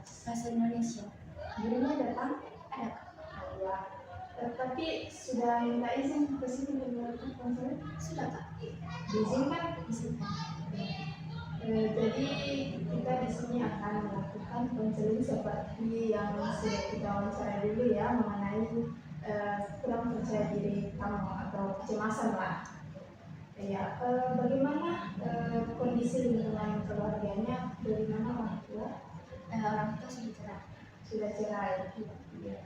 Bahasa Indonesia. Gurunya datang? Ada. Ya. Tapi sudah minta izin ke sini melakukan konseling? Sudah Kak. Diizinkan? Izinkan. Jadi kita di sini akan melakukan konseling seperti yang sudah kita wawancara dulu ya, mengenai kurang percaya diri kamu atau kecemasan lah. Ya, bagaimana kondisi lingkungan keluarganya? Dari mana orang tua? Orang tua sudah cerai. Sudah cerai. Ya.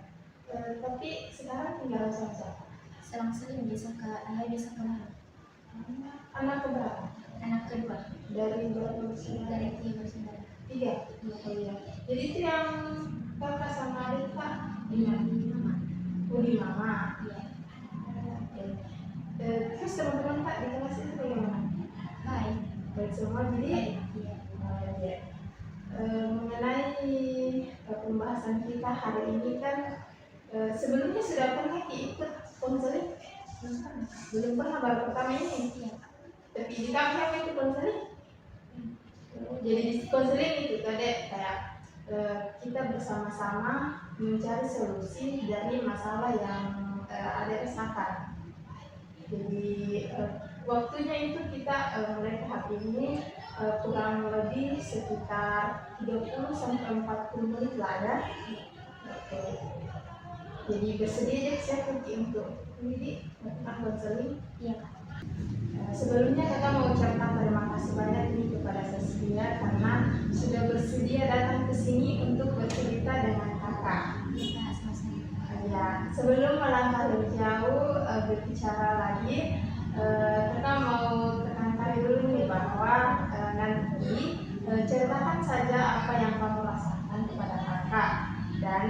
Tapi sekarang tinggal sama siapa? Selang-seling bisa ke ayah, bisa ke mama. Anak keberapa? Anak kedua. Dari berapa bersaudara? Dari 3 bersaudara. 3? Oh iya. Jadi itu yang kakak sama adik Pak? Di mama. Oh, di mama. Iya. Oke. Terus teman-teman Pak di kelas itu bagaimana? Baik. Baik semua. Jadi Iya. ya. Mengenai pembahasan kita hari ini kan sebelumnya sudah pernah ikut konseling? Belum pernah, baru pertama ini. Iya. Tapi di kampus apa itu konseling? Jadi di konseling itu kayak kita bersama-sama mencari solusi dari masalah yang ada rasakan. Jadi waktunya itu kita mulai tahap ini kurang lebih sekitar 30 sampai 40 menit lah ada. Oke. Jadi bersedia aja siapa untuk ini melakukan konseling? Iya Kak. Sebelumnya kakak mau ucapkan terima kasih banyak nih kepada Saskia karena sudah bersedia datang ke sini untuk bercerita dengan kakak. Iya Kak, sama-sama. Ya, sebelum melangkah lebih jauh berbicara lagi, kakak mau tekankan dulu nih bahwa nanti ceritakan saja apa yang kamu rasakan kepada kakak dan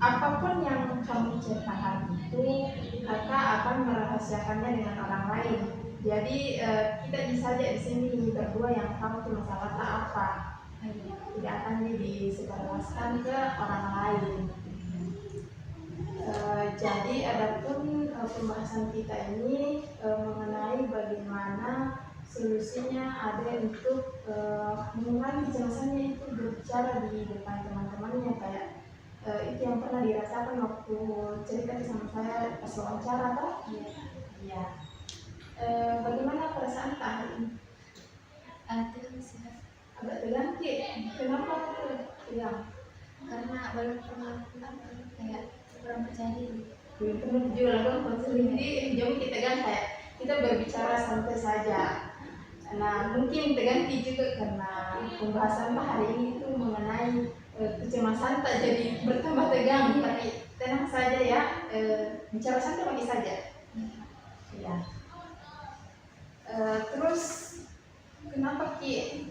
apapun yang kamu ceritakan itu kakak akan merahasiakannya dengan orang lain. Jadi kita bisa aja di sini berdua yang tahu itu masalah apa, tidak akan disebarluaskan ke orang lain. Jadi adapun pembahasan kita ini mengenai bagaimana solusinya ada untuk mengurangi kecemasannya itu berbicara di depan teman-temannya kayak itu yang pernah dirasakan waktu cerita sama saya pas wawancara toh? Iya. Iya. Bagaimana perasaan Kak hari ini? Tegang sih Kak. Agak tegang Ki. Kenapa tegang? Karena baru pernah pulang kayak kurang percaya diri. Belum pernah jualan konseling, jadi jauh kita tegang kayak kita berbicara santai saja. Nah mungkin tegang juga karena pembahasan hari ini itu mengenai kecemasan tak jadi bertambah tegang, tapi tenang saja ya, bicara santai bagi saja. Ya. Terus kenapa Ki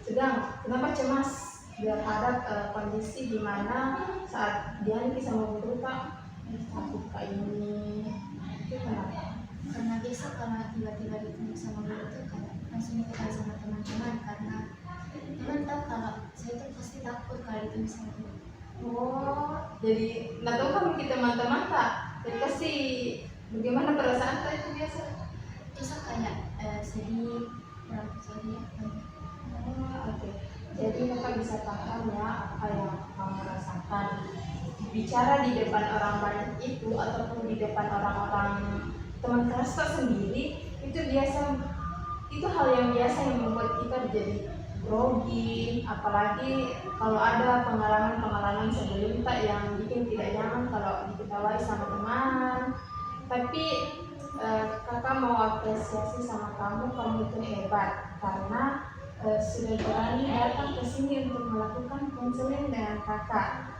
tegang? Kenapa cemas terhadap kondisi di mana saat dia bisa membuka takut kayak ini? Itu kenapa? Karena biasa kalau tiba-tiba ditemu sama guru itu kayak langsung ditekan sama teman-teman karena teman tahu kalau saya itu pasti takut kalau ditemu sama guru. Oh, jadi nggak tahu kan kita teman-teman tak? Jadi pasti bagaimana perasaan tak itu biasa? Biasa kayak sedih, kurang percaya diri. Oh, oke. Jadi kakak bisa paham ya apa yang kamu rasakan. Bicara di depan orang banyak itu ataupun di depan orang-orang teman kelas tak sendiri itu biasa, itu hal yang biasa yang membuat kita jadi grogi, apalagi kalau ada pengalaman-pengalaman sebelum tak yang bikin tidak nyaman kalau diketahui sama teman. Tapi kakak mau apresiasi sama kamu itu hebat karena sudah berani datang ke sini untuk melakukan konseling dengan kakak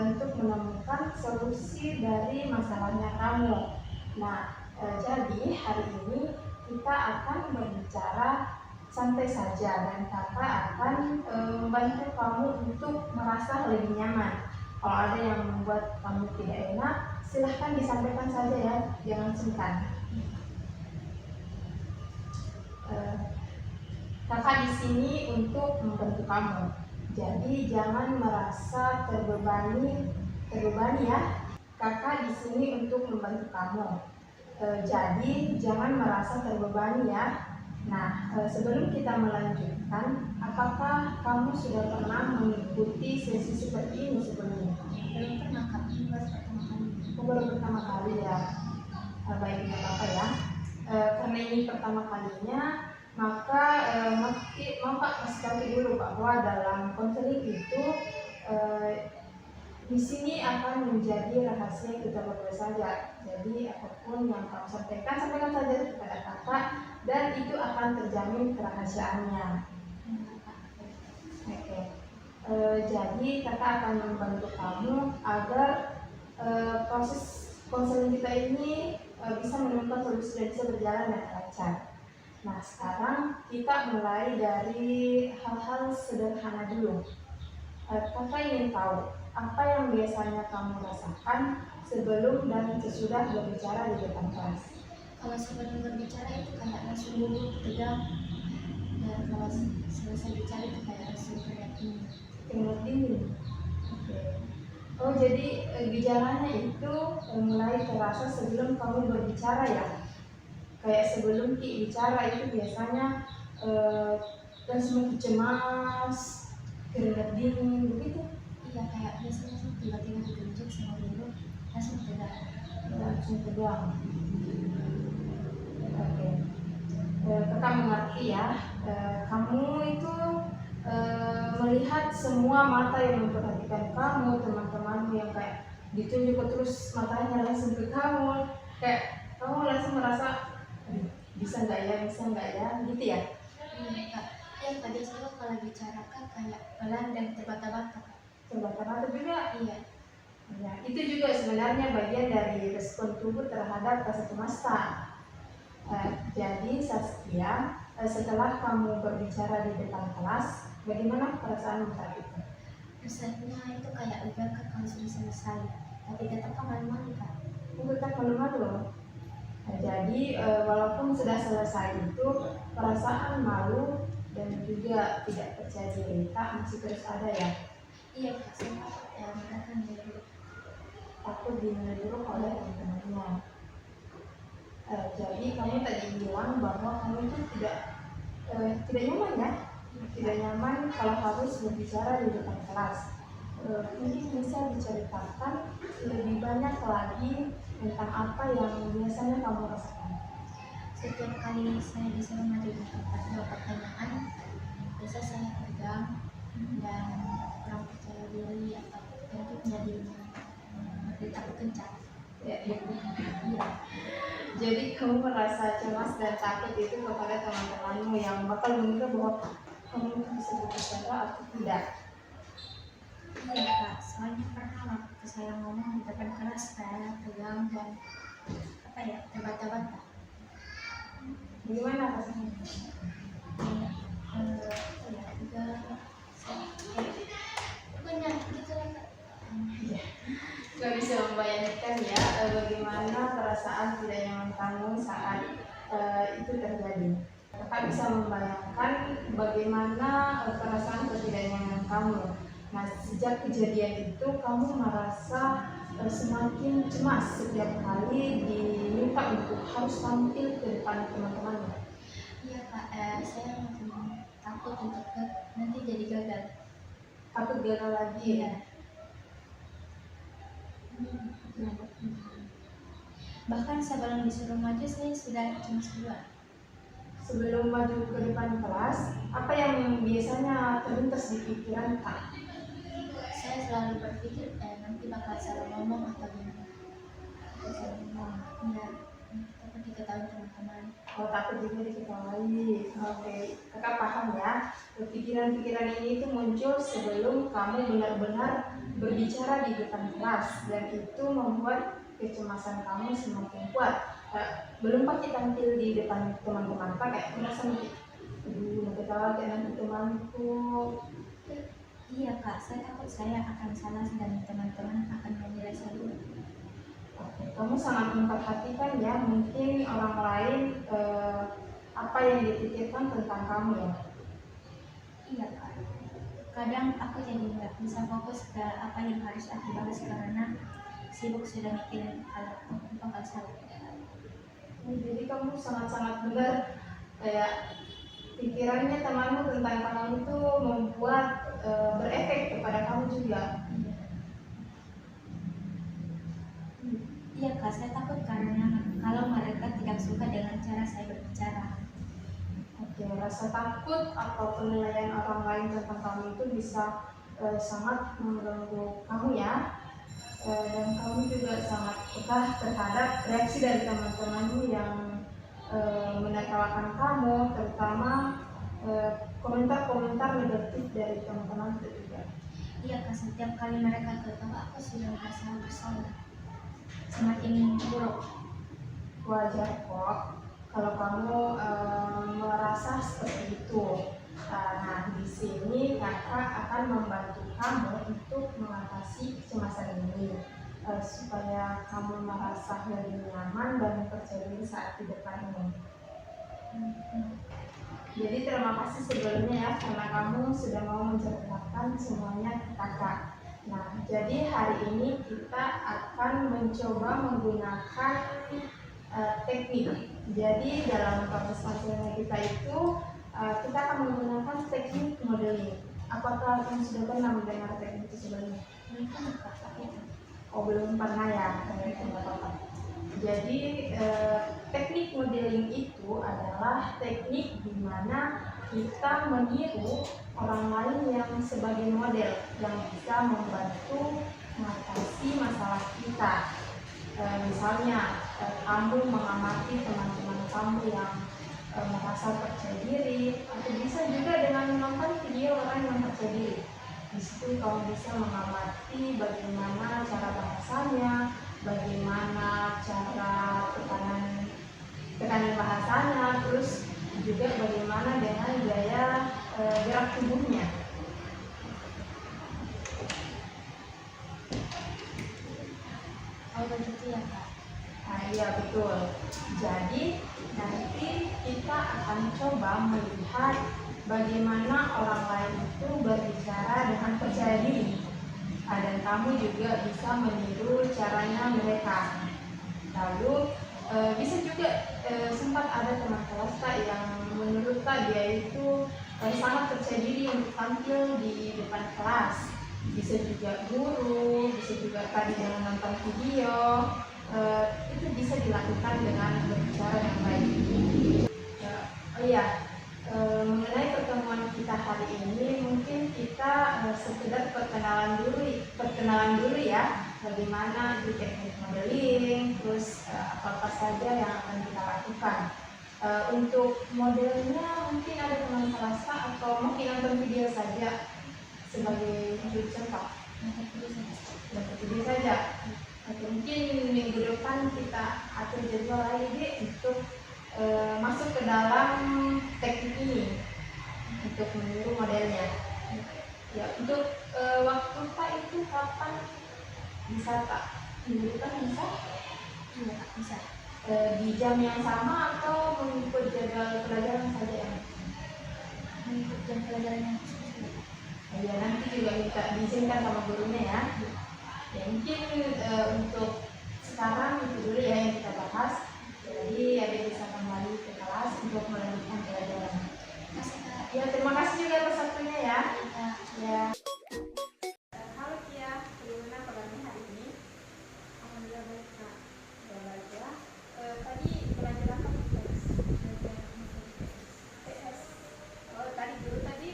untuk menemukan solusi dari masalahnya kamu. Nah, jadi hari ini kita akan berbicara santai saja dan kakak akan membantu kamu untuk merasa lebih nyaman. Kalau ada yang membuat kamu tidak enak, silahkan disampaikan saja ya, jangan sungkan. Kakak di sini untuk membantu kamu. Jadi jangan merasa terbebani ya. Kakak di sini untuk membantu kamu. Jadi jangan merasa terbebani ya. Nah, sebelum kita melanjutkan, apakah kamu sudah pernah mengikuti sesi seperti ini sebelumnya? Belum pernah Kak, ini baru pertama kali. Baru pertama kali ya. Baik, nggak apa-apa ya. Karena ini pertama kalinya, maka mau Kak kasih tahu dulu bahwa dalam konseling itu di sini akan menjadi rahasia kita berdua saja. Jadi apapun yang kamu sampaikan saja kepada kakak, dan itu akan terjamin kerahasiaannya. Oke. Jadi kakak akan membantu kamu agar proses konseling kita ini bisa menemukan solusi dan bisa berjalan dengan lancar. Nah, sekarang kita mulai dari hal-hal sederhana dulu. Kakak ingin tahu apa yang biasanya kamu rasakan sebelum dan sesudah berbicara di depan kelas. Kalau sebelum berbicara itu kayak langsung duduk tegang, dan kalau selesai bicara itu kayak langsung keringat dingin. Keringat dingin. Oke. Oh, jadi gejalanya itu mulai terasa sebelum kamu berbicara ya? Kayak sebelum bicara itu biasanya langsung cemas, keringat dingin begitu? Iya, kayak biasanya sih tiba-tiba ditunjuk sama guru langsung tegang. Langsung tegang. Oke. Kakak mengerti ya. Kamu itu melihat semua mata yang memperhatikan kamu, teman-temanmu yang kayak ditunjuk terus matanya langsung ke kamu, kayak kamu langsung merasa bisa nggak ya, gitu ya? Iya Kak, ya tadi saya kalau bicara Kak kayak pelan dan terbata-bata. Terbata-bata juga. Iya. Ya, itu juga sebenarnya bagian dari respon tubuh terhadap rasa cemas. Jadi Saskia, setelah kamu berbicara di depan kelas, bagaimana perasaanmu saat itu? Rasanya itu kayak lega Kak kalau sudah selesai, tapi tetap kan malu-malu Kak. Tetap malu-malu. Jadi walaupun sudah selesai itu, perasaan malu dan juga tidak percaya diri masih terus ada ya? Iya Kak, saya mereka dulu. Takut dinilai oleh teman-temannya. Jadi kamu tadi bilang bahwa kamu itu tidak nyaman ya? Tidak nyaman kalau harus berbicara di depan kelas. Mungkin bisa diceritakan lebih banyak lagi tentang apa yang biasanya kamu rasakan. Setiap kali saya disuruh maju di tempat jawab pertanyaan, biasa saya tegang dan kurang percaya diri atau mungkin jadi takut kencang. Ya, iya. Jadi kamu merasa cemas dan takut itu kepada teman-temanmu yang bakal mengira bahwa kamu itu bisa berbicara atau tidak. Iya Kak, soalnya pernah waktu saya ngomong di depan kelas saya tegang dan terbata-bata. Bagaimana rasanya? Pokoknya gitu lah Kak. Iya. Gak bisa membayangkan ya bagaimana perasaan tidak nyaman kamu saat itu terjadi. Kakak bisa membayangkan bagaimana perasaan ketidaknyamanan kamu. Nah, sejak kejadian itu kamu merasa semakin cemas setiap kali diminta untuk harus tampil ke depan teman-temannya. Iya Kak, saya makin takut untuk nanti jadi gagal. Takut gagal lagi ya? Bahkan sebelum disuruh maju saya sudah cemas duluan. Sebelum maju ke depan kelas, apa yang biasanya terlintas di pikiran Kak? Saya selalu berpikir nanti bakal salah ngomong atau gimana. Iya, takut diketahui teman-teman. Oh, takut juga diketahui. Oke, kakak paham ya. Pikiran-pikiran ini itu muncul sebelum kamu benar-benar berbicara di depan kelas, dan itu membuat kecemasan kamu semakin kuat. Belum pakai tampil di depan teman-teman, kayak merasa nanti tahu kayak nanti temanku. Iya Kak, saya takut saya akan salah dan teman-teman akan menilai saya. Kamu sangat memperhatikan ya, mungkin orang lain apa yang dipikirkan tentang kamu ya. Iya Kak, kadang aku jadi nggak bisa fokus ke apa yang harus aku bahas karena sibuk sudah mikirin kalau aku bakal salah. Jadi kamu sangat-sangat benar Kayak pikirannya temanmu tentang kamu itu membuat berefek kepada kamu juga. Iya kak, saya takut karena kalau mereka tidak suka dengan cara saya berbicara. Oke, rasa takut atau penilaian orang lain tentang kamu itu bisa sangat mengganggu kamu ya. Dan kamu juga sangat peka terhadap reaksi dari teman-temanmu yang menertawakan kamu, terutama komentar-komentar negatif dari teman-teman itu juga. Iya kak, setiap kali mereka ketawa aku sudah merasa bersalah, semakin buruk. Wajar kok kalau kamu merasa seperti itu. Nah, di sini kakak akan membantu kamu untuk mengatasi kecemasan ini supaya kamu merasa lebih nyaman dan percaya diri saat di depanmu. Jadi terima kasih sebelumnya ya karena kamu sudah mau menceritakan semuanya ke kakak. Nah, jadi hari ini kita akan mencoba menggunakan teknik. Jadi dalam proses hasilnya kita itu kita akan menggunakan teknik modeling. Apakah kamu sudah pernah mendengar teknik itu sebelumnya? Mungkin kak, tapi Oh, belum pernah ya? Tidak apa-apa. Jadi teknik modeling itu adalah teknik di mana kita meniru orang lain yang sebagai model yang bisa membantu mengatasi masalah kita. Misalnya kamu mengamati teman-teman kamu yang merasa percaya diri, atau bisa juga dengan menonton video orang yang percaya diri. Di situ kamu bisa mengamati bagaimana cara bahasanya, bagaimana cara tekanan bahasanya, terus juga bagaimana dengan gaya gerak tubuhnya. oh begitu ya kak. Nah, iya betul. Jadi nanti kita akan coba melihat bagaimana orang lain itu berbicara dengan percaya diri. Dan kamu juga bisa meniru caranya mereka. Lalu bisa juga sempat ada teman kelas Kak yang menurut Kak dia itu sangat percaya diri untuk tampil di depan kelas. Bisa juga guru, bisa juga tadi dengan nonton video. Itu bisa dilakukan dengan berbicara yang baik. Oh iya, mengenai pertemuan kita hari ini mungkin kita sekedar perkenalan dulu ya, bagaimana di teknik modeling, terus apa saja yang akan kita lakukan. Untuk modelnya mungkin ada teman kelas Kak atau mungkin nonton video saja sebagai contoh. Nonton video saja. Atau mungkin minggu depan kita atur jadwal lagi deh untuk masuk ke dalam teknik ini untuk meniru modelnya. Ya, untuk waktu Pak itu kapan bisa Pak? Minggu depan bisa? Iya kak, bisa. Di jam yang sama atau mengikut jadwal pelajaran saja ya? Mengikut jam pelajaran yang khusus. Ya, nanti juga minta diizinkan sama gurunya ya. Ya, mungkin untuk sekarang itu dulu ya yang kita bahas. Jadi adik bisa kembali ke kelas untuk melanjutkan pelajaran. Ya, terima kasih juga atas waktunya ya. Ya. Halo Kia, bagaimana kabarnya hari ini? Alhamdulillah baik kak. Ya, baik ya. Tadi belajar apa di kelas? PS. Oh, tadi guru tadi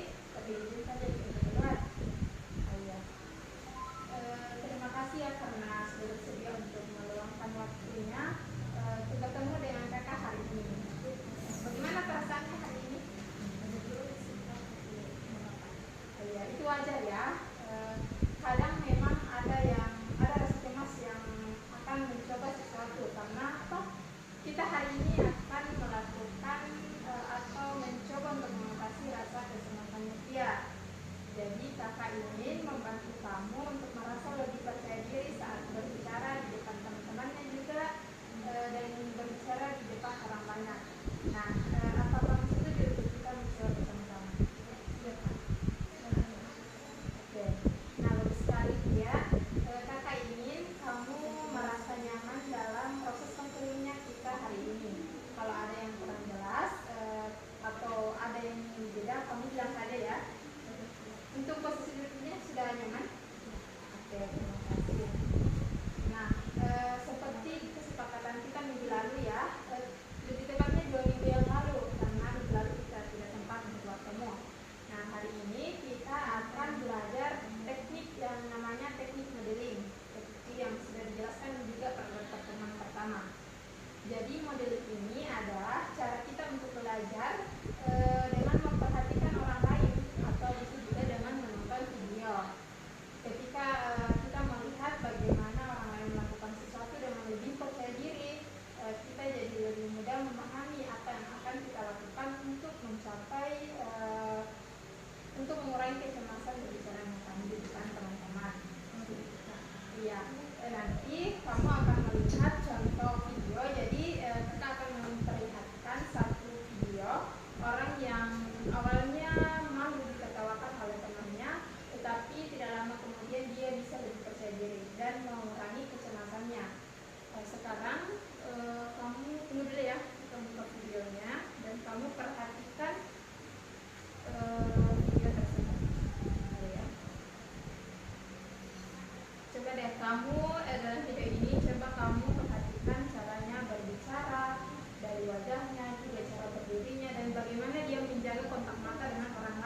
izin saja kebetulan. Oh iya. Terima kasih ya karena sudah bersedia untuk meluangkan waktunya untuk ketemu dengan kakak hari ini. Bagaimana perasaannya hari ini? Oh iya, itu wajar ya. hari ini kita akan belajar teknik yang namanya teknik modeling, seperti yang sudah dijelaskan juga pada pertemuan pertama. Jadi modeling ini adalah cara kita untuk belajar dengan memperhatikan orang lain, atau bisa juga dengan menonton video. Ketika kita melihat bagaimana orang lain melakukan sesuatu dengan lebih percaya diri, kita jadi lebih mudah memahami apa yang akan kita lakukan untuk mencapai untuk mengurangi kecemasan berbicara dengan kami di depan teman-teman. Iya, nanti kamu akan melihat contoh video. Jadi kita akan memperlihatkan satu video orang yang awalnya malu ditertawakan oleh temannya, tetapi tidak lama kemudian dia bisa lebih percaya diri dan mengurangi kecemasannya. Sekarang kamu tunggu dulu ya, kita buka videonya dan kamu perhatikan video tersebut. Ya. Coba deh kamu dalam video ini coba kamu perhatikan caranya berbicara, dari wajahnya, juga cara berdirinya, dan bagaimana dia menjaga kontak mata dengan orang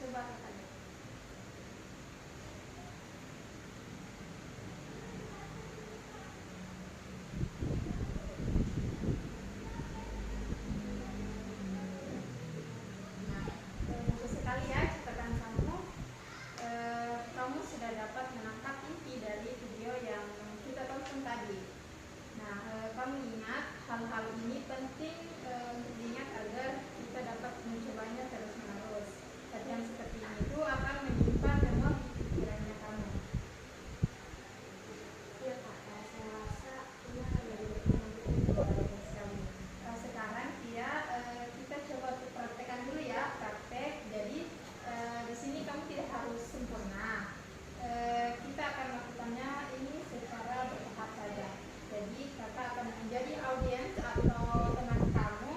Coba kakak lihat. Nah, bagus sekali ya catatan kamu. Kamu sudah dapat menangkap inti dari video yang kita tonton tadi. Nah, kamu ingat hal-hal ini penting untuk diingat agar kita dapat mencobanya terus-menerus. Latihan seperti ini itu akan menyimpan memori di pikirannya kamu. Iya kak, saya rasa ini akan jadi lebih Sekali. Sekarang ya kita coba untuk praktekkan dulu ya, praktek. Jadi di sini kamu tidak harus sempurna. Kita akan melakukannya ini secara bertahap saja. Jadi kakak akan menjadi audiens atau teman kamu,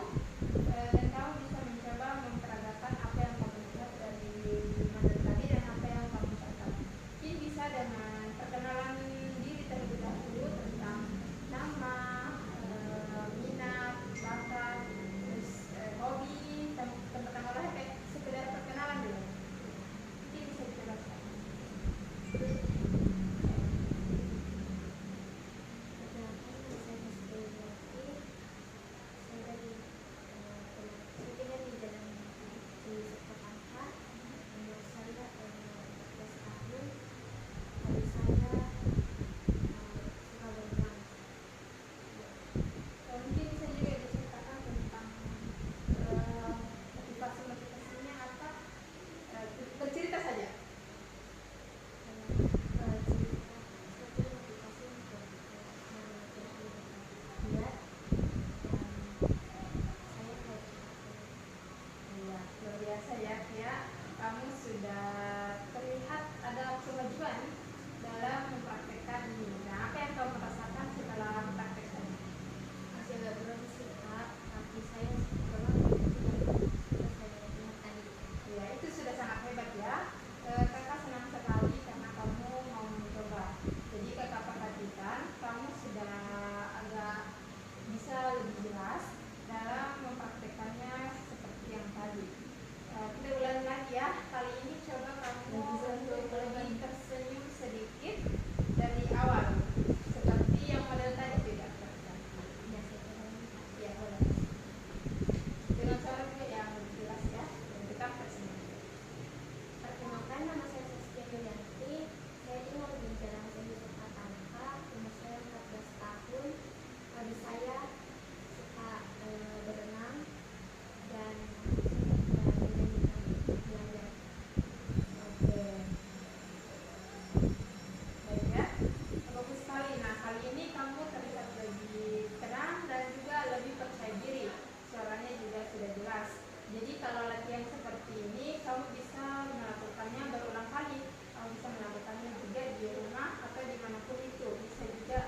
dan kamu bisa mencoba memperagakan apa yang kamu lihat dari materi tadi dan apa yang kamu catat. Ini bisa dengan perkenalan diri terlebih dahulu tentang nama, minat, bakat, terus hobi, tempat olahraga, kayak sekedar perkenalan dulu. Ini bisa dijelaskan. Mungkin bisa juga diceritakan tentang motivasinya apa, bercerita saja. Luar biasa ya, Kia. Kamu sudah terlihat ada kemajuan dalam mempraktekkan ini. Nah, apa yang kamu rasakan setelah mempraktekkan? masih agak berat sih kak, tapi saya sekolah sudah saya ingat tadi. Ya, itu sudah sangat hebat ya. Kakak senang sekali karena kamu mau mencoba. Jadi kakak perhatikan, kamu sudah agak bisa lebih jelas dalam mempraktekannya seperti yang tadi. Kita ulangi lagi ya. Kali ini coba kamu untuk lebih tersenyum sedikit dari awal, seperti yang model tadi tidak terlihat. Ya, saya coba ini, Kak. Ya, boleh. Dengan suara juga yang lebih jelas ya, dan tetap tersenyum. Perkenalkan, nama saya Saskia Yulianti. Saya ini mau berbicara bahasa Yusuf Angka. Umur saya 14 tahun. Hobi saya suka berenang dan belajar. Oke. Baik ya. Bagus sekali. Nah, kali ini kamu terlihat lebih tenang dan juga lebih percaya diri. Suaranya juga sudah jelas. Jadi kalau latihan seperti ini, kamu bisa melakukannya berulang kali. Kamu bisa melakukannya juga di rumah atau dimanapun itu. Bisa juga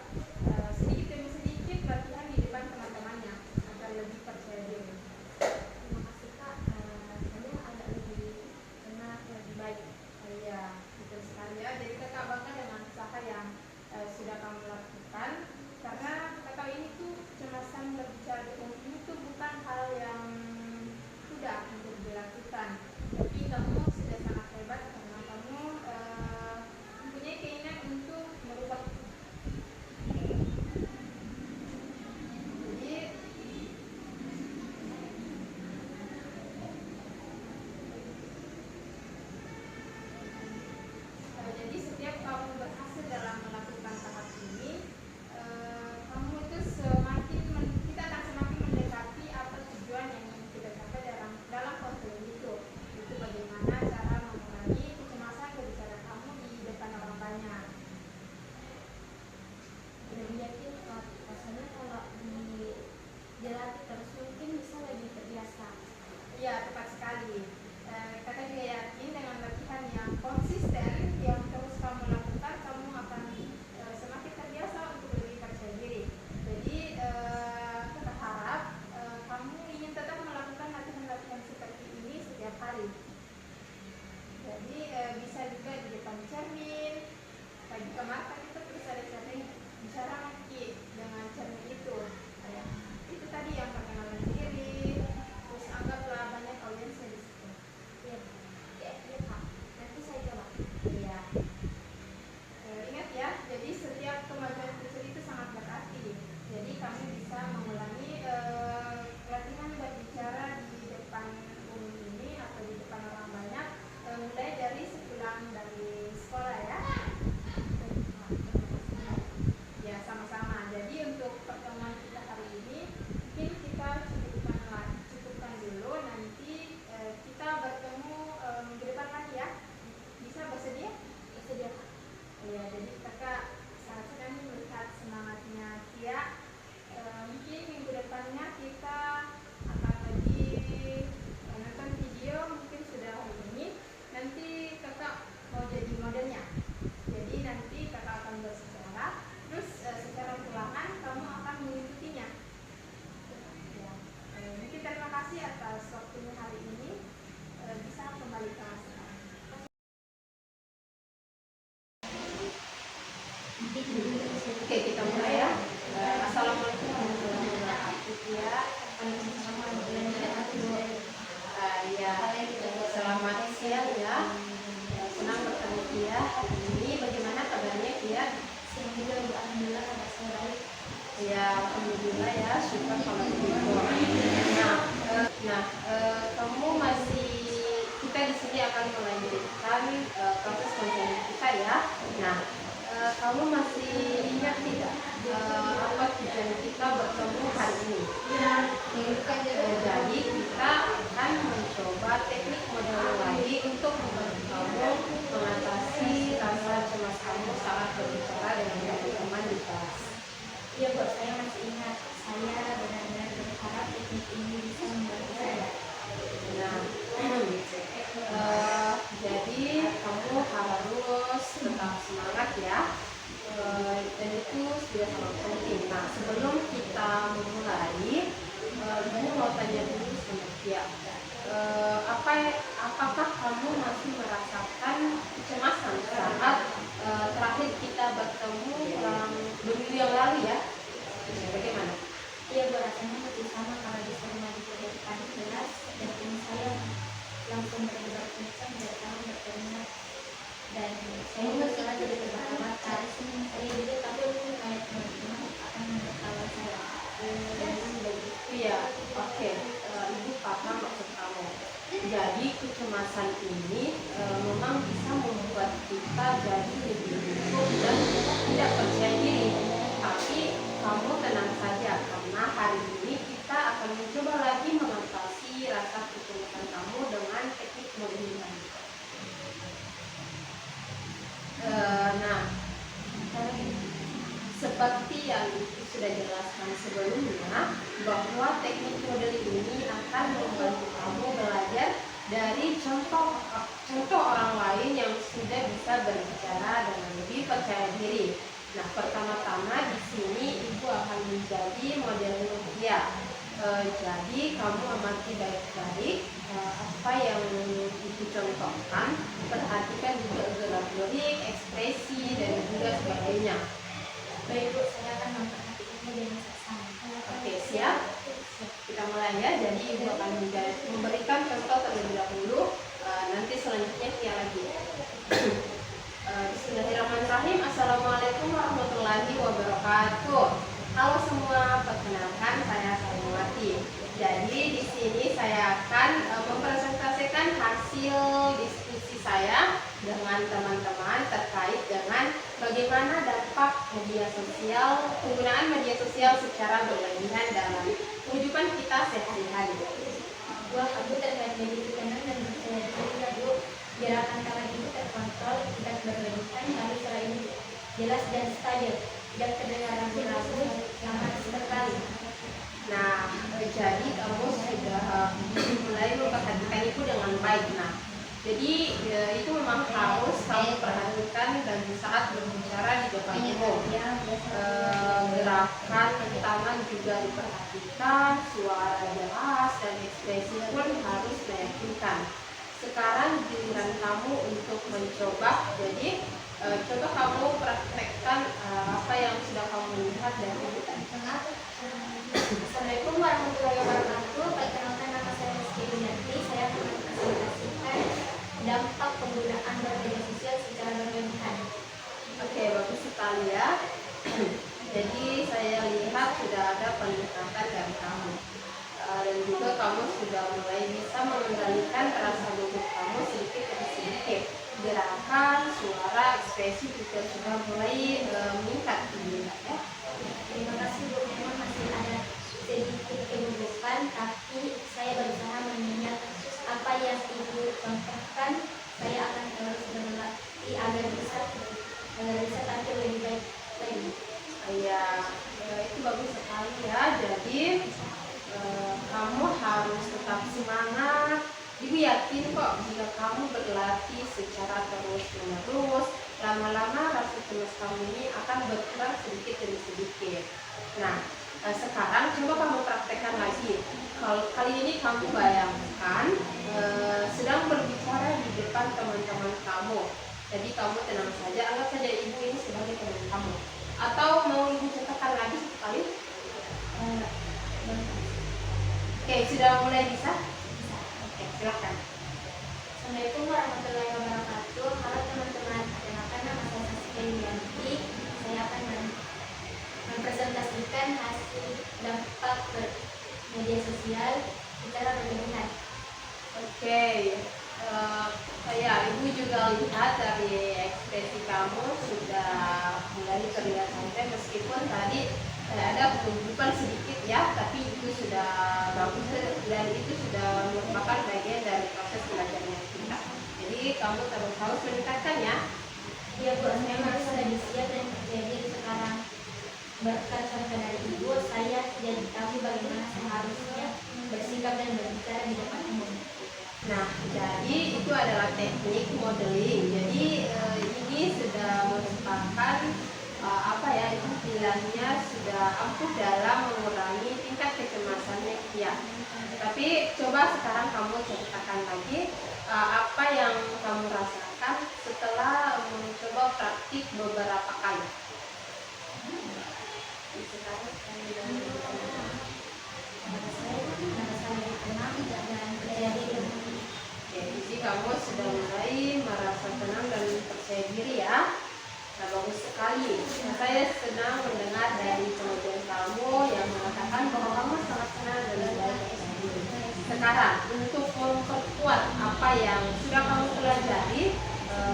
sedikit demi sedikit latihan di depan teman-temannya agar lebih percaya diri. Terima kasih kak. Saya agak lebih tenang, lebih baik. Iya, betul sekali ya. Jadi kakak bangga dengan usaha yang sudah kamu lakukan, karena kakak ini tuh kecemasan berbicara di umum itu bukan hal yang mudah untuk dilakukan. Tapi kamu sudah sangat hebat karena kamu mempunyai keinginan untuk merubah itu. Jadi jadi setiap kamu berhasil dalam melakukan tahap ini, kamu itu kita akan semakin mendekati apa tujuan yang ingin kita capai dalam konseling itu. Itu bagaimana cara mengurangi kecemasan berbicara kamu di depan orang banyak. Lebih yakin kak. Rasanya kalau dilatih terus mungkin bisa lebih terbiasa. Iya, tepat sekali. Kakak juga yakin dengan latihan yang konsisten yang terus kamu lakukan, kamu akan semakin terbiasa untuk lebih percaya diri. Jadi kakak harap kamu ingin tetap melakukan latihan-latihan seperti ini setiap hari. Jadi bisa juga di depan cermin. Pagi kemarin kan kita terus ada cermin, bicara lagi dengan cermin itu. Kayak itu tadi yang perkenalan diri. Terus anggaplah banyak audiensnya di situ. Ya, Senang bertemu Kia hari ini. Bagaimana kabarnya Kia? Siang juga Bu, alhamdulillah kabar saya baik. Ya, alhamdulillah ya, syukur kalau begitu. Kamu masih, kita di sini akan melanjutkan proses konseling kita ya. Nah, kamu masih ingat tidak apa tujuan kita bertemu hari ini? Jadi kita akan mencoba teknik model lagi untuk membantu kamu mengatasi rasa cemas kamu saat berbicara dengan teman-teman di kelas. Iya Bu, saya masih ingat. Saya benar-benar berharap teknik ini bisa membantu saya. Nah, jadi kamu harus tetap semangat ya. Dan itu sudah sangat penting. Nah, sebelum kita memulai, Ibu mau tanya dulu sama Kia. Apakah kamu masih merasakan kecemasan saat terakhir kita bertemu 2 minggu yang lalu ya? Bagaimana? Iya Bu, rasanya masih sama kalau disuruh maju ke depan kelas dan ini saya langsung berdebar kencang dari tahu berkeringat dan saya juga setelah jadi terbakar-bakar. Saya juga takut kayak teman-teman akan menertawa saya. Iya, oke. Ibu paham maksud kamu. Jadi kecemasan ini memang bisa membuat kita jadi lebih gugup dan tidak percaya diri. Tapi kamu tenang saja karena hari ini kita akan mencoba lagi mengatasi rasa kecemasan kamu dengan teknik modeling. Seperti yang sudah jelaskan sebelumnya, bahwa teknik modeling ini akan membantu kamu belajar dari contoh orang lain yang sudah bisa berbicara dengan lebih percaya diri. Nah, pertama-tama di sini Ibu akan menjadi model Kia. Jadi kamu amati baik-baik apa yang Ibu contohkan, perhatikan juga gerak-gerik, ekspresi dan juga sebagainya. Baik Bu, saya akan memperhatikannya dengan seksama. Oke, siap? Kita mulai ya. Jadi Ibu akan memberikan contoh terlebih dahulu. Nanti selanjutnya Kia lagi. Bismillahirrahmanirrahim. Assalamualaikum warahmatullahi wabarakatuh. Halo semua, perkenalkan saya Salimawati. Jadi di sini saya akan mempresentasikan hasil diskusi saya dengan teman-teman terkait dengan bagaimana dampak penggunaan media sosial secara berlebihan dalam kehidupan kita sehari-hari. Wah, aku terkait meditasi tenang dan percaya diri Bu. Gerakan tangan itu terkontrol, tidak berlebihan, lalu setelah ini jelas dan stabil, tidak terdengar ragu-ragu, nyaman sekali. Nah, jadi kamu sudah mulai memperhatikan itu dengan baik. Nah, jadi itu memang harus kamu perhatikan dan saat berbicara di depan umum. Gerakan tangan juga diperhatikan, suara jelas dan ekspresi pun harus meyakinkan. Sekarang giliran kamu untuk mencoba. Jadi coba kamu praktekkan apa yang sudah kamu lihat dari buku. Assalamualaikum warahmatullahi wabarakatuh. Perkenalkan, nama saya Rizky Duniati. Saya akan mempresentasikan dampak penggunaan media sosial secara berlebihan. Oke, bagus sekali ya. Jadi saya lihat sudah ada peningkatan dari kamu. Dan juga kamu sudah mulai bisa mengendalikan rasa gugup kamu sedikit demi sedikit. Gerakan, suara, ekspresi juga sudah mulai meningkat ya. Terima kasih Bu, memang masih ada sedikit kegugupan, tapi saya berusaha mengingat apa yang Ibu contohkan. Saya akan terus berlatih agar bisa tampil lebih baik lagi. Ya, itu bagus sekali ya. Jadi kamu harus tetap semangat. Ibu yakin kok jika kamu berlatih secara terus-menerus, lama-lama rasa cemas kamu ini akan berkurang sedikit demi sedikit. Nah, sekarang coba kamu praktekkan lagi. Kali ini kamu bayangkan sedang berbicara di depan teman-teman kamu. Jadi kamu tenang saja, anggap saja ibu ini sebagai teman kamu. Atau mau ibu contohkan lagi sekali? Oke, sudah mulai bisa? Oke, silakan. Assalamualaikum warahmatullahi wabarakatuh. Halo teman-teman, perkenalkan nama saya Saskia Yulianti. Saya akan mempresentasikan hasil dampak media sosial secara berlebihan. Oke, ya Ibu juga lihat dari ekspresi kamu sudah mulai terlihat santai meskipun tadi ada penutupan sedikit ya, tapi itu sudah bagus dan itu sudah merupakan bagian dari proses belajarnya kita. Jadi kamu terus harus meningkatkan ya. Iya Bu, memang sudah disiap dan terjadi sekarang. Berkat saran dari Ibu, saya jadi tahu bagaimana seharusnya bersikap dan berbicara di depan umum. Nah, jadi itu adalah teknik modeling. Jadi ini sudah merupakan istilahnya sudah ampuh dalam mengurangi tingkat kecemasannya ya. Tapi coba sekarang kamu ceritakan lagi apa yang kamu rasakan setelah mencoba praktik beberapa kali. Sekarang saya tenang dan percaya diri. jadi kamu sudah mulai merasa tenang dan percaya diri ya. Nah, bagus sekali. Nah, saya senang mendengar dari pengajian kamu yang mengatakan bahwa kamu sangat senang dan baik percaya diri. Sekarang untuk memperkuat apa yang sudah kamu pelajari,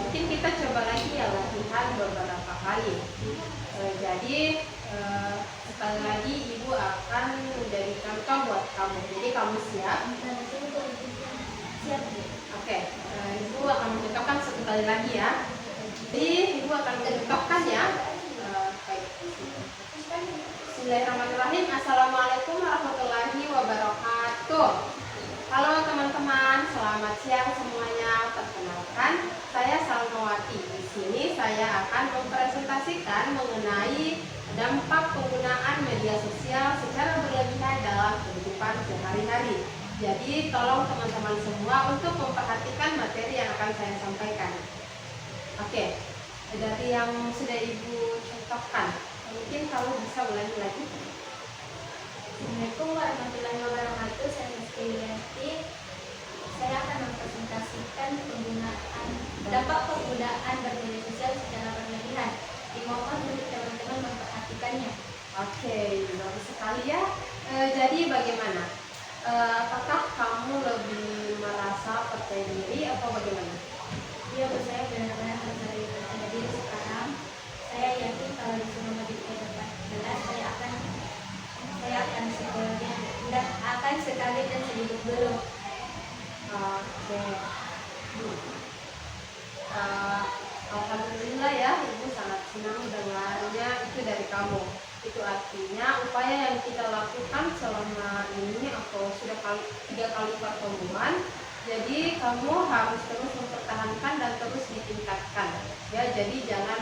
mungkin kita coba lagi ya latihan beberapa kali. Jadi sekali lagi Ibu akan menjadi contoh buat kamu. Jadi kamu siap? Siap. Oke, Ibu akan mencontohkan satu kali lagi ya. Jadi Ibu akan mencontohkan ya. Baik. Bismillahirrahmanirrahim. Assalamualaikum warahmatullahi wabarakatuh. Halo teman-teman, selamat siang semuanya. Perkenalkan, saya Salmawati. Di sini saya akan mempresentasikan mengenai dampak penggunaan media sosial secara berlebihan dalam kehidupan sehari-hari. Jadi tolong teman-teman semua untuk memperhatikan materi yang akan saya sampaikan. Oke, dari yang sudah Ibu contohkan, mungkin kamu bisa ulangi lagi. Assalamualaikum warahmatullahi wabarakatuh. Saya Saskia Yulianti. Saya akan mempresentasikan dampak penggunaan bermedia sosial secara berlebihan. Dimohon untuk teman-teman memperhatikannya. Oke, bagus sekali ya. Jadi bagaimana? Apakah kamu lebih merasa percaya diri atau bagaimana? Iya Bu, saya benar-benar harus percaya diri sekarang. Saya yakin kalau disuruh maju ke depan kelas, saya akan sekolahnya dan akan sekali dan sedikit dulu. Oke. Alhamdulillah ya, Ibu sangat senang mendengarnya itu dari kamu. Itu artinya upaya yang kita lakukan selama ini atau sudah 3 kali pertemuan. Jadi kamu harus terus mempertahankan dan terus ditingkatkan. Ya, jadi jangan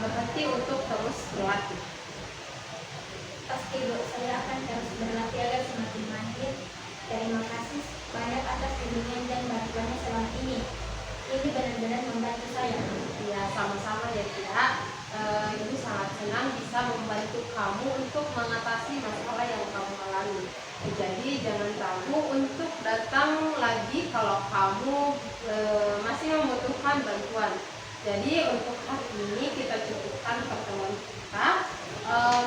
berhenti untuk terus berlatih. Pasti Bu, saya akan terus berlatih agar semakin mahir. Terima kasih banyak atas bimbingan dan bantuannya selama ini. Ini benar-benar membantu saya. Ya, sama-sama ya Tia. Ibu sangat senang bisa membantu kamu untuk mengatasi masalah yang kamu alami. Jadi jangan ragu untuk datang lagi kalau kamu masih membutuhkan bantuan. Jadi untuk hari ini kita cukupkan pertemuan kita.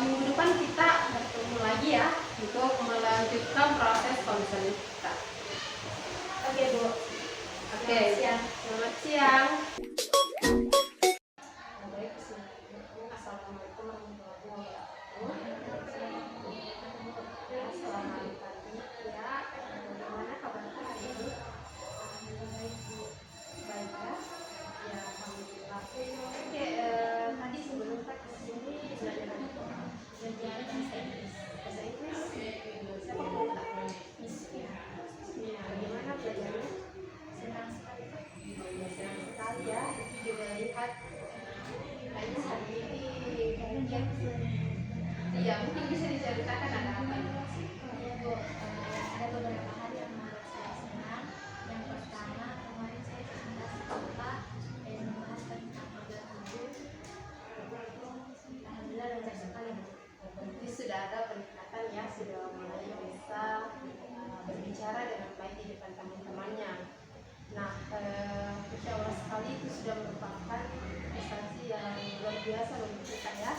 Minggu depan kita bertemu lagi ya untuk melanjutkan proses konseling kita. Oke Bu. Oke, selamat siang. Assalamualaikum warahmatullahi wabarakatuh. Selamat pagi ya. Bagaimana kabarnya hari ini? Baik ya? Ya, alhamdulillah. Oke, tadi sebelum kita kesini belajar apa? Belajar bahasa Inggris. Bahasa Inggris? Siapa mau tak? Bagaimana belajarnya? Senang sekali. Senang sekali ya. Juga lihat kayaknya hari ini iya, mungkin bisa diceritakan ada apa nih? Ya Bu, ada beberapa hal yang membuat saya senang. Yang pertama, kemarin saya presentasi sekolah dan membahas tentang program tubuh. Alhamdulillah lancar sekali Bu. Berarti sudah ada peningkatan ya, sudah mulai bisa berbicara dengan baik di depan teman-temannya. sekali itu sudah merupakan prestasi yang luar biasa bagi kita ya.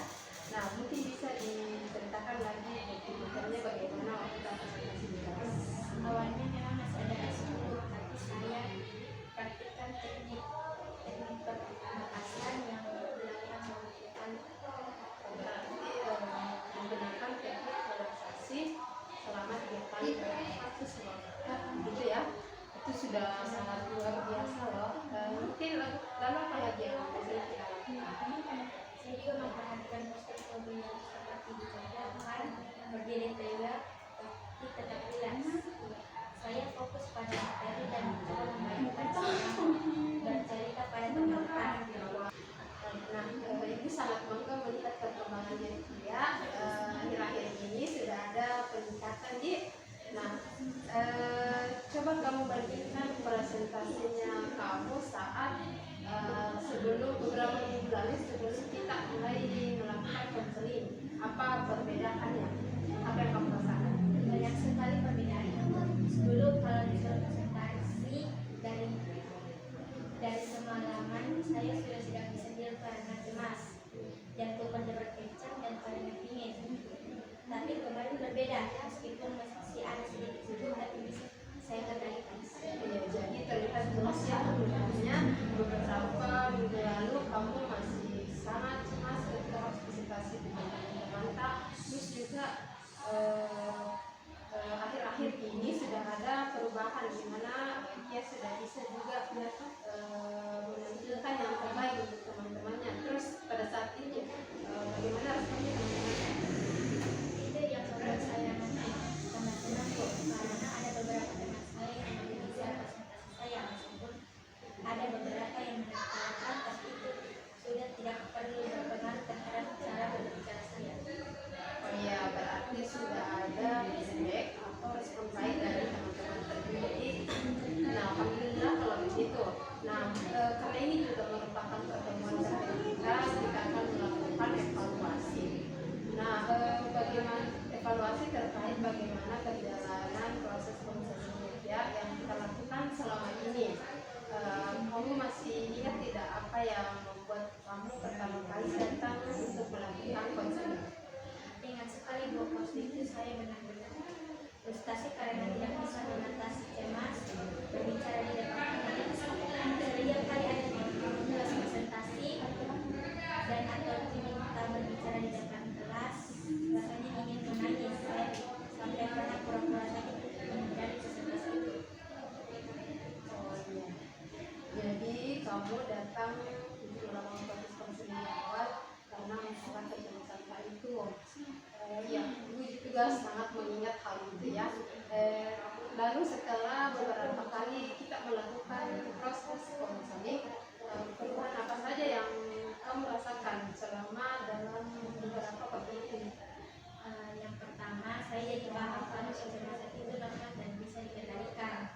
Nah, mungkin bisa diceritakan lagi detailnya bagaimana waktu kita presentasi di kelas. Awalnya memang masih ada resiko, tapi saya praktikkan teknik pernapasan yang dilakukan melakukan Berarti menggunakan teknik relaksasi selama 3 kali bernapas gitu ya. Itu sudah sangat luar biasa loh. Mungkin lalu apa lagi yang bisa kita lakukan? saya juga memperhatikan postur tubuh yang seperti dicontohkan berdiri tegak tapi tetap rileks. Saya fokus pada materi dan mencoba membayangkan saya bercerita pada teman-teman. Nah, ini sangat bangga melihat perkembangannya dia. Akhir-akhir ini sudah ada peningkatan di. Nah, coba kamu bandingkan presentasinya kamu saat sebelum beberapa minggu lalu sebelum kita mulai melakukan konseling. Apa perbedaannya? Apa yang kamu rasakan? Banyak sekali perbedaannya. Dulu kalau disuruh presentasi dari semalaman saya sudah tidak bisa tidur karena cemas, jantung berdebar-kencang dan kepala dingin. Tapi kemarin berbeda, meskipun masih ada sedikit suhu tapi bisa saya kendalikan. Ya, jadi terlihat jelas ya sebenarnya beberapa minggu lalu kamu masih sangat cemas ketika harus presentasi dengan teman-teman. Terus juga akhir-akhir ini sudah ada perubahan di mana dia sudah bisa juga menampilkan yang terbaik untuk teman-temannya. Terus pada saat ini bagaimana responnya teman-teman? Itu yang membuat saya sangat senang kok, karena ada beberapa teman saya yang bisa presentasi saya, meskipun ada beberapa yang menertawakan, tapi itu sudah tidak perlu berpengaruh terhadap cara berbicara saya. Oh iya, berarti sudah ada feedback atau respon baik dari teman-teman terpilih. Nah, alhamdulillah kalau begitu. Nah, karena ini juga merupakan pertemuan terakhir kita akan melakukan evaluasi. Nah, bagaimana evaluasi terkait bagaimana perjalanan proses sosial media yang kita lakukan selama ini. Kamu masih ingat tidak apa yang membuat kamu pertama kali datang untuk melakukan konseling? Ingat sekali Bu, waktu itu saya benar-benar frustasi karena tidak bisa mengatasi cemas berbicara di depan kelas. Setiap kali ada tugas presentasi dan atau diminta berbicara di depan kelas, rasanya ingin menangis. Saya sampai pernah pura-pura sakit untuk menghindari presentasi itu. Oh iya. Jadi kamu datang untuk melakukan proses konseling awal karena merasakan kecemasan itu. Ya, ibu juga sangat mengingat hal itu ya. Lalu setelah beberapa kali kita melakukan proses konseling, perubahan apa saja yang kamu rasakan selama dalam beberapa waktu ini? Yang pertama, saya jadi paham kalau kecemasan itu normal dan bisa dikendalikan.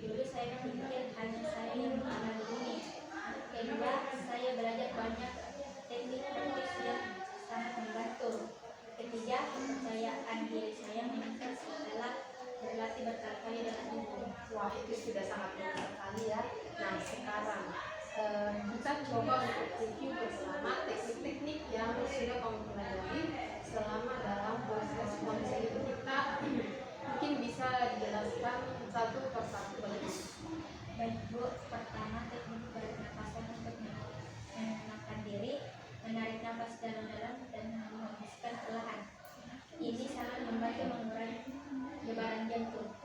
Dulu saya pikir hanya saya yang mengalami ini. Kedua, saya belajar banyak teknik yang sangat membantu. Ketiga, kepercayaan diri saya meningkat setelah berlatih berkali-kali dengan hukum. Wah, itu sudah sangat bagus sekali ya. Nah, sekarang kita coba untuk review bersama teknik-teknik yang sudah kamu pelajari selama dalam proses konseling kita. Mungkin bisa dijelaskan satu persatu bagi. Baik Bu, pertama teknik pernapasan untuk menenangkan diri, menarik nafas dalam-dalam dan menghembuskan perlahan. Ini sangat membantu mengurangi debaran jantung.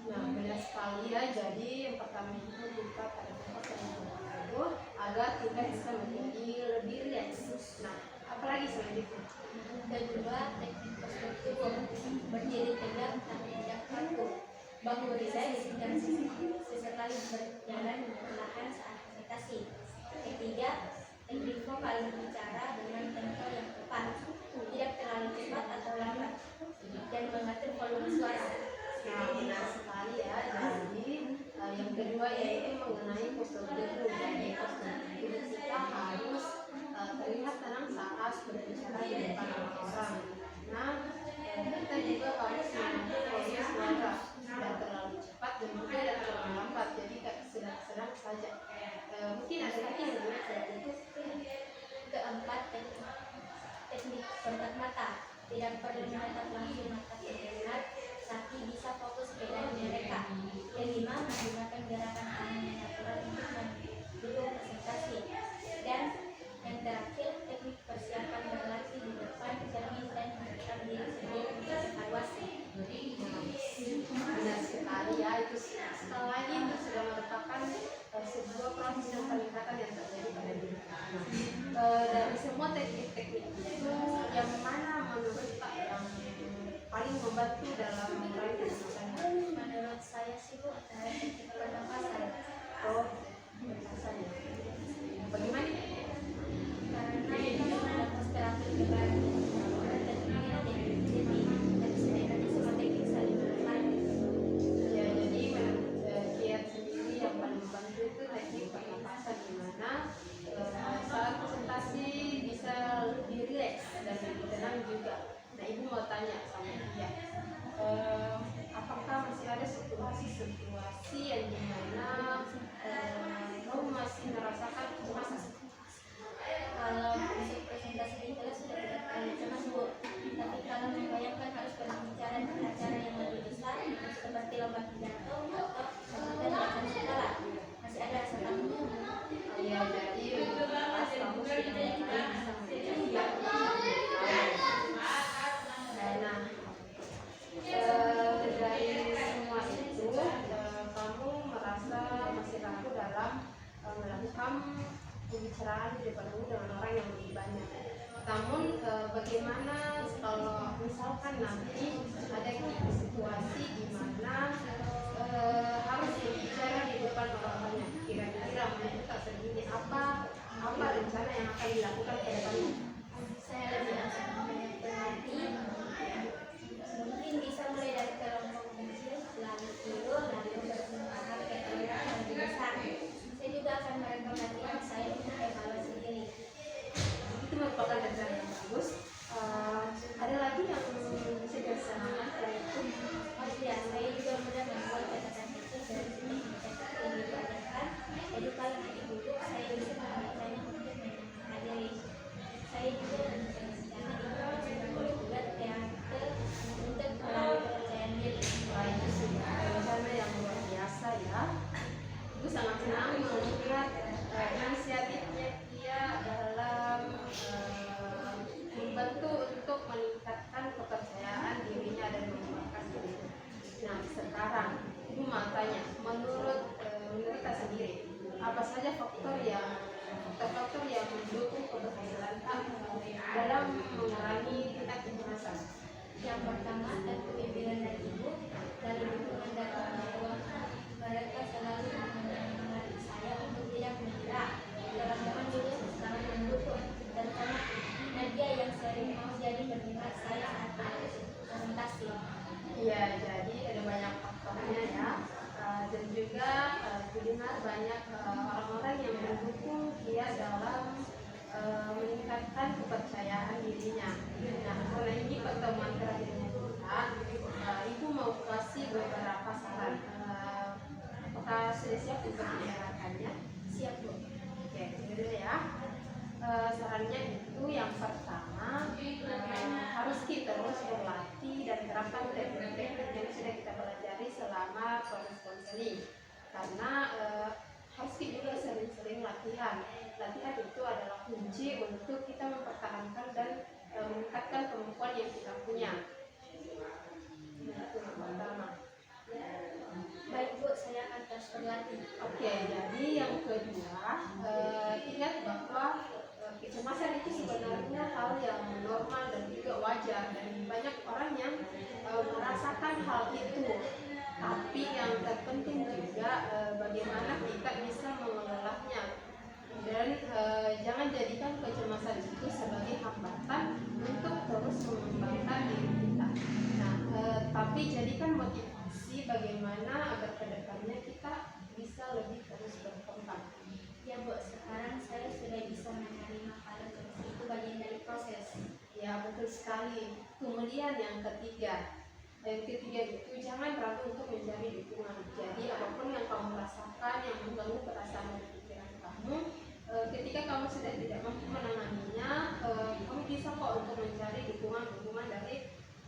Nah, benar sekali ya. Jadi yang pertama itu kita pada tempat yang itu agar kita bisa menjadi lebih rileks. Nah, apalagi selain itu? Kedua, teknik postur tubuh, berdiri tegak tapi tidak kaku. Bahu rileks dan sesekali berjalan perlahan saat presentasi. Ketiga, teknik vokal berbicara dengan tempo yang tepat, tidak terlalu cepat atau lambat, dan mengatur volume suara. Nah, benar sekali ya. Jadi yang kedua yaitu mengenai postur tubuh. Jadi postur tubuh kita harus terlihat tenang saat berbicara di depan orang. Nah, kita juga harus mengatur volume suara, tidak terlalu cepat dan juga tidak terlalu lambat. Jadi sedang-sedang saja. Mungkin ada lagi yang belum seperti itu. Keempat, teknik kontak mata. Tidak perlu menatap langsung mata pendengar, tapi bisa fokus ke dari mereka. Kelima, menggunakan gerakan tangan yang natural untuk mendukung presentasi. Dan yang terakhir, teknik persiapan berlatih di depan cermin dan menetap diri sendiri untuk evaluasi. Benar sekali ya, itu sekali lagi itu sudah merupakan sebuah proses yang peningkatan yang terjadi pada diri kita. Dari semua teknik-teknik itu, yang mana menurut Pak yang paling membantu dalam meraih kesuksesan? Menurut saya sih Bu, teknik pernapasan. Oh, pernapasan ya. Bagaimana? Karena itu menafas terakhir kembali. Dan tekniknya teknik breathing. Dan sebenarnya semua teknik saling melengkapi. Ya, jadi menurut Kiat sendiri yang paling membantu itu teknik pernapasan, di mana saat presentasi bisa lebih rileks dan lebih tenang juga. Nah, Ibu mau tanya sama dia, apakah masih ada situasi-situasi yang dimana kamu masih merasakan kecemasan? Kalau untuk presentasi ini jelas sudah tidak terlalu cemas Bu. Tapi kalau membayangkan harus berbicara di acara yang lebih besar seperti lomba pidato atau sambutan di acara sekolah, masih ada rasa takut. Ya, jadi pas kamu sudah mulai bisa menjadi nah, dari semua itu kamu merasa masih ragu dalam melakukan pembicaraan di depan umum dengan orang yang lebih banyak. Namun bagaimana kalau misalkan nanti ada situasi di mana harus berbicara di depan orang banyak, kira-kira menurut sendiri apa rencana yang akan dilakukan ke depannya? Saya lebih asik banyak berlatih. Mungkin bisa mulai dari kelompok kecil, lalu tidur, lalu berkembang ke orang yang lebih besar. Saya juga akan merekam latihan saya untuk evaluasi diri. Itu merupakan rencana yang bagus. Ada lagi yang bisa dilaksanakan selain itu? Ya, saya juga mudah membuat catatan kecil dari sudut mencetak yang diajarkan. Jadi kalau nanti duduk, saya bisa membacanya untuk menghadiri. Saya juga berencana ikut juga teater untuk melatih kepercayaan diri. Wah, itu sudah rencana yang luar biasa ya. Ibu sangat senang melihat inisiatifnya dia dalam membantu untuk meningkatkan kepercayaan dirinya dan mengembangkan dirinya. Nah, sekarang Ibu mau tanya, menurut kita sendiri, apa saja faktor yang mendukung keberhasilan dalam mengurangi tingkat kecemasan? Yang pertama, dan kepemimpinan dari ibu, dari dukungan dari orang tua. Mereka selalu menyemangati saya untuk tidak menyerah. Teman-teman juga sangat mendukung, terutama Nadia yang sering mau jadi pendengar saya saat presentasi. Iya, jadi ada banyak faktornya ya. Dan juga didengar banyak orang-orang yang mendukung dia dalam meningkatkan kepercayaan dirinya. Nah, karena ini pertemuan terakhirnya kita, Ibu mau kasih beberapa saran. Apakah sudah siap untuk mendengarkannya? Siap Bu. Oke, dulu ya. Sarannya itu yang pertama, harus kita terus berlatih dan terapkan teknik-teknik yang sudah kita pelajari selama proses konseling. Karena harus kita juga sering-sering latihan. Latihan itu adalah kunci untuk kita mempertahankan dan meningkatkan kemampuan yang kita punya. Nah, itu yang pertama. Baik Bu, saya akan terus berlatih. Oke, jadi yang kedua, ingat bahwa kecemasan itu sebenarnya hal yang normal dan juga wajar, dan banyak orang yang merasakan hal itu. Tapi yang terpenting juga bagaimana kita bisa mengelolanya, dan jangan jadikan kecemasan itu sebagai hambatan untuk terus mengembangkan diri kita. Nah, tapi jadikan motivasi bagaimana agar kedepannya kita bisa lebih terus berkembang. Ya Bu, sekarang saya sudah bisa menerima kalau itu bagian dari proses. Ya, betul sekali. Kemudian yang ketiga, Yang ketiga itu jangan ragu untuk mencari dukungan. Jadi apapun yang kamu rasakan yang mengganggu perasaan dan pikiran kamu, ketika kamu sudah tidak mampu menanganinya, kamu bisa kok untuk mencari dukungan dari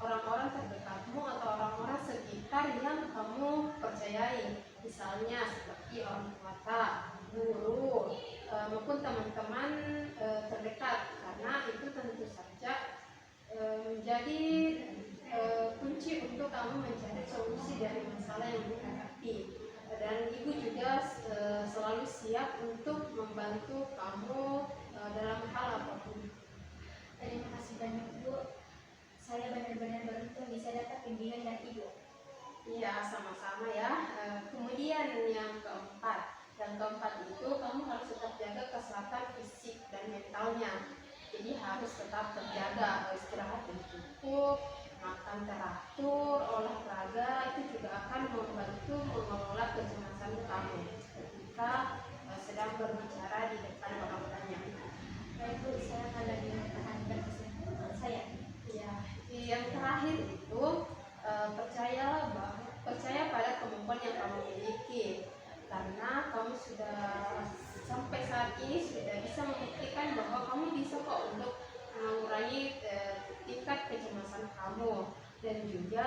orang-orang terdekatmu atau orang-orang sekitar yang kamu percayai, misalnya seperti orang tua, guru, maupun teman-teman terdekat, karena itu tentu saja menjadi kunci untuk kamu mencari solusi dari masalah yang dihadapi. Dan ibu juga selalu siap untuk membantu kamu dalam hal apapun. Terima kasih banyak Bu. Saya benar-benar beruntung bisa dapat bimbingan dari Ibu. Iya, sama-sama ya. Kemudian yang keempat itu kamu harus tetap jaga kesehatan fisik dan mentalnya. Jadi harus tetap terjaga, istirahat yang cukup, makan teratur, olahraga, itu juga akan membantu mengelola kecemasan kamu ketika sedang berbicara di depan orang banyak. Baik Bu, saya akan lebih memperhatikan kesehatan saya. Ya, yang terakhir itu percaya pada kemampuan yang kamu miliki, karena kamu sudah sampai saat ini sudah bisa membuktikan bahwa kamu bisa kok untuk mengurangi tingkat kecemasan kamu, dan juga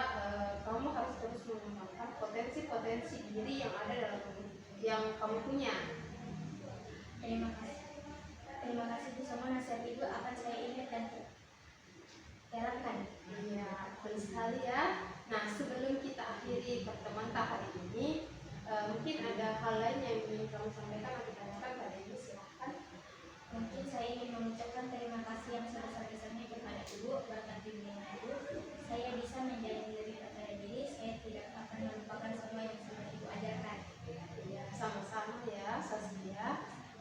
kamu harus terus mengembangkan potensi-potensi diri yang ada dalam yang kamu punya. Terima kasih. Terima kasih Bu, semua nasihat Ibu akan saya ingat dan terapkan. Iya, betul sekali ya. Nah, sebelum kita akhiri pertemuan hari ini, mungkin ada hal lain yang ingin kamu sampaikan atau tanyakan pada Ibu, silahkan. Mungkin saya ingin mengucapkan terima kasih yang sebesar-besarnya kepada Ibu. Berkat bimbingan Ibu, saya bisa menjalani lebih percaya diri. Saya tidak akan melupakan semua yang sudah Ibu ajarkan. Ya, sama-sama ya, Saskia.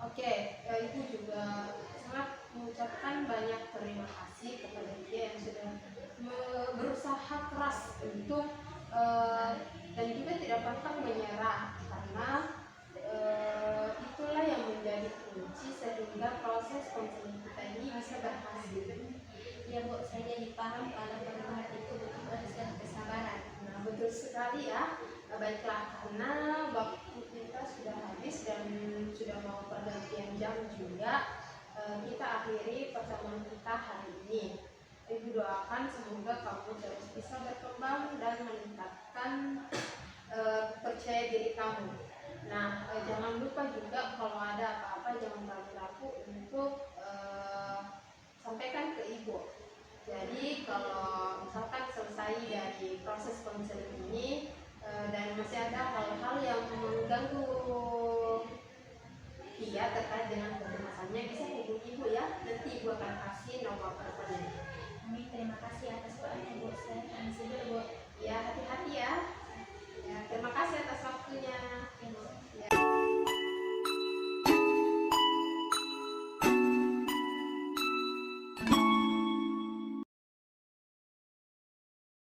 Oke, Ibu juga sangat mengucapkan banyak terima kasih kepada dia yang sudah berusaha keras untuk dan juga tidak pantang menyerah, karena itulah yang menjadi kunci sehingga proses konseling kita ini bisa berhasil. Ya Bu, saya jadi paham kalau perubahan itu butuh proses dan kesabaran. Nah, betul sekali ya. Baiklah, karena waktu kita sudah habis dan sudah mau pergantian jam juga, kita akhiri pertemuan kita hari ini. Ibu doakan semoga kamu terus bisa berkembang dan meningkatkan percaya diri kamu. Nah, jangan lupa juga kalau ada apa-apa jangan ragu-ragu untuk sampaikan ke Ibu. Jadi kalau misalkan selesai dari proses konseling ini dan masih ada hal-hal yang mengganggu dia terkait dengan kecemasannya, bisa hubungi Ibu ya. Nanti Ibu akan kasih nomor teleponnya. Amin, terima kasih atas doanya Bu. Saya permisi dulu Bu. Ya, hati-hati